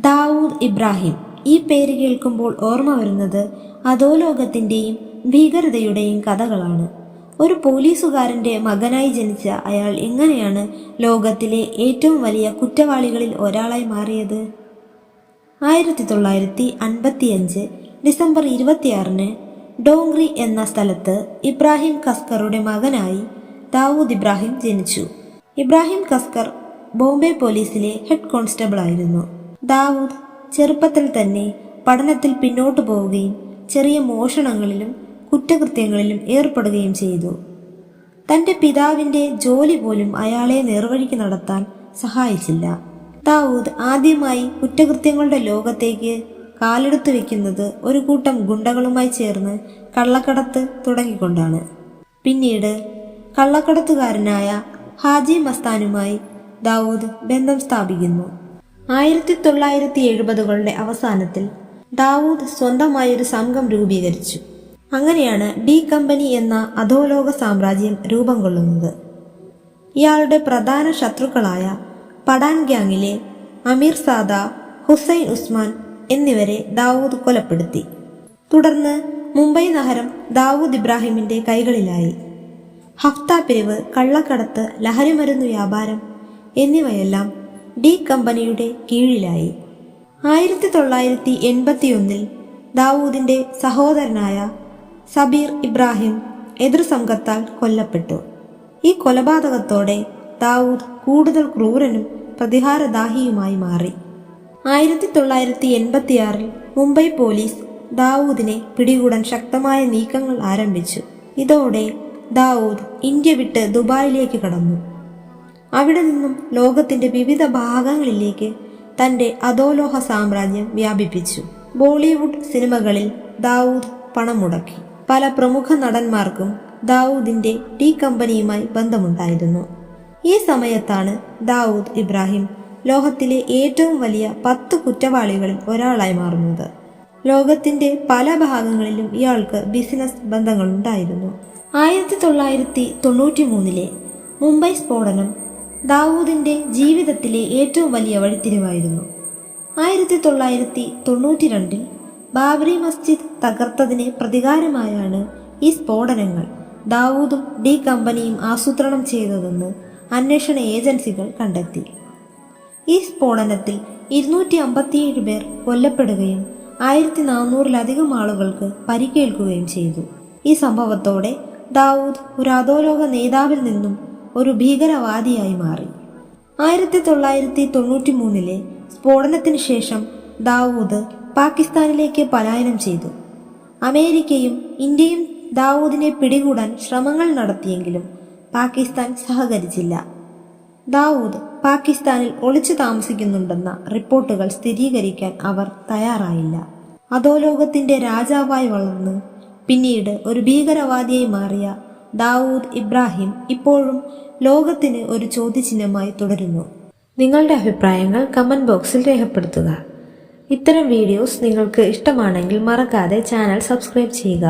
ദാവൂദ് ഇബ്രാഹിം. ഈ പേര് കേൾക്കുമ്പോൾ ഓർമ്മ വരുന്നത് അധോലോകത്തിൻ്റെയും ഭീകരതയുടെയും കഥകളാണ്. ഒരു പോലീസുകാരൻ്റെ മകനായി ജനിച്ച അയാൾ എങ്ങനെയാണ് ലോകത്തിലെ ഏറ്റവും വലിയ കുറ്റവാളികളിൽ ഒരാളായി മാറിയത്? 1955 ഡിസംബർ 26 ഡോങ്ക്രി എന്ന സ്ഥലത്ത് ഇബ്രാഹിം കസ്കറുടെ മകനായി ദാവൂദ് ഇബ്രാഹിം ജനിച്ചു. ഇബ്രാഹിം കസ്കർ ബോംബെ പോലീസിലെ ഹെഡ് കോൺസ്റ്റബിൾ ആയിരുന്നു. ദാവൂദ് ചെറുപ്പത്തിൽ തന്നെ പഠനത്തിൽ പിന്നോട്ടു പോവുകയും ചെറിയ മോഷണങ്ങളിലും കുറ്റകൃത്യങ്ങളിലും ഏർപ്പെടുകയും ചെയ്തു. തൻ്റെ പിതാവിൻ്റെ ജോലി പോലും അയാളെ നേർവഴിക്ക് നടത്താൻ സഹായിച്ചില്ല. ദാവൂദ് ആദ്യമായി കുറ്റകൃത്യങ്ങളുടെ ലോകത്തേക്ക് കാലെടുത്തു വെക്കുന്നത് ഒരു കൂട്ടം ഗുണ്ടകളുമായി ചേർന്ന് കള്ളക്കടത്ത് തുടങ്ങിക്കൊണ്ടാണ്. പിന്നീട് കള്ളക്കടത്തുകാരനായ ഹാജി മസ്താനുമായി ദാവൂദ് ബന്ധം സ്ഥാപിക്കുന്നു. 1970കളുടെ അവസാനത്തിൽ ദാവൂദ് സ്വന്തമായൊരു സംഘം രൂപീകരിച്ചു. അങ്ങനെയാണ് ഡി കമ്പനി എന്ന അധോലോക സാമ്രാജ്യം രൂപം കൊള്ളുന്നത്. ഇയാളുടെ പ്രധാന ശത്രുക്കളായ പഠാൻ ഗ്യാങ്ങിലെ അമീർ സാദ, ഹുസൈൻ ഉസ്മാൻ എന്നിവരെ ദാവൂദ് കൊലപ്പെടുത്തി. തുടർന്ന് മുംബൈ നഗരം ദാവൂദ് ഇബ്രാഹിമിൻ്റെ കൈകളിലായി. ഹഫ്ത പിരിവ്, കള്ളക്കടത്ത്, ലഹരിമരുന്ന് വ്യാപാരം എന്നിവയെല്ലാം ഡി കമ്പനിയുടെ കീഴിലായി. 1981 ദാവൂദിൻ്റെ സഹോദരനായ സബീർ ഇബ്രാഹിം എതിർ സംഘത്താൽ കൊല്ലപ്പെട്ടു. ഈ കൊലപാതകത്തോടെ ദാവൂദ് കൂടുതൽ ക്രൂരനും പ്രതിഹാരദാഹിയുമായി മാറി. 1986 മുംബൈ പോലീസ് ദാവൂദിനെ പിടികൂടാൻ ശക്തമായ നീക്കങ്ങൾ ആരംഭിച്ചു. ഇതോടെ ദാവൂദ് ഇന്ത്യ വിട്ട് ദുബായിലേക്ക് കടന്നു. അവിടെ നിന്നും ലോകത്തിൻ്റെ വിവിധ ഭാഗങ്ങളിലേക്ക് തൻ്റെ അധോലോക സാമ്രാജ്യം വ്യാപിപ്പിച്ചു. ബോളിവുഡ് സിനിമകളിൽ ദാവൂദ് പണം മുടക്കി. പല പ്രമുഖ നടന്മാർക്കും ദാവൂദിൻ്റെ ഡി കമ്പനിയുമായി ബന്ധമുണ്ടായിരുന്നു. ഈ സമയത്താണ് ദാവൂദ് ഇബ്രാഹിം ലോകത്തിലെ ഏറ്റവും വലിയ 10 കുറ്റവാളികളിൽ ഒരാളായി മാറുന്നത്. ലോകത്തിൻ്റെ പല ഭാഗങ്ങളിലും ഇയാൾക്ക് ബിസിനസ് ബന്ധങ്ങളുണ്ടായിരുന്നു. 1993 മുംബൈ സ്ഫോടനം ദാവൂദിൻ്റെ ജീവിതത്തിലെ ഏറ്റവും വലിയ വഴിത്തിരിവായിരുന്നു. 1992 ബാബറി മസ്ജിദ് തകർത്തതിന് പ്രതികാരമായാണ് ഈ സ്ഫോടനങ്ങൾ ദാവൂദും ഡി കമ്പനിയും ആസൂത്രണം ചെയ്തതെന്ന് അന്വേഷണ ഏജൻസികൾ കണ്ടെത്തി. ഈ സ്ഫോടനത്തിൽ 257 പേർ കൊല്ലപ്പെടുകയും 1400-ലധികം ആളുകൾക്ക് പരിക്കേൽക്കുകയും ചെയ്തു. ഈ സംഭവത്തോടെ ദാവൂദ് ഒരു അധോലോക നേതാവിൽ നിന്നും ഒരു ഭീകരവാദിയായി മാറി. 1993 സ്ഫോടനത്തിന് ശേഷം ദാവൂദ് പാകിസ്ഥാനിലേക്ക് പലായനം ചെയ്തു. അമേരിക്കയും ഇന്ത്യയും ദാവൂദിനെ പിടികൂടാൻ ശ്രമങ്ങൾ നടത്തിയെങ്കിലും പാകിസ്ഥാൻ സഹകരിച്ചില്ല. ദാവൂദ് പാകിസ്ഥാനിൽ ഒളിച്ചു താമസിക്കുന്നുണ്ടെന്ന റിപ്പോർട്ടുകൾ സ്ഥിരീകരിക്കാൻ അവർ തയ്യാറായില്ല. അധോലോകത്തിൻ്റെ രാജാവായി വളർന്ന് പിന്നീട് ഒരു ഭീകരവാദിയായി മാറിയ ദാവൂദ് ഇബ്രാഹിം ഇപ്പോഴും ലോകത്തിന് ഒരു ചോദ്യചിഹ്നമായി തുടരുന്നു. നിങ്ങളുടെ അഭിപ്രായങ്ങൾ കമൻറ്റ് ബോക്സിൽ രേഖപ്പെടുത്തുക. ഇത്തരം വീഡിയോസ് നിങ്ങൾക്ക് ഇഷ്ടമാണെങ്കിൽ മറക്കാതെ ചാനൽ സബ്സ്ക്രൈബ് ചെയ്യുക.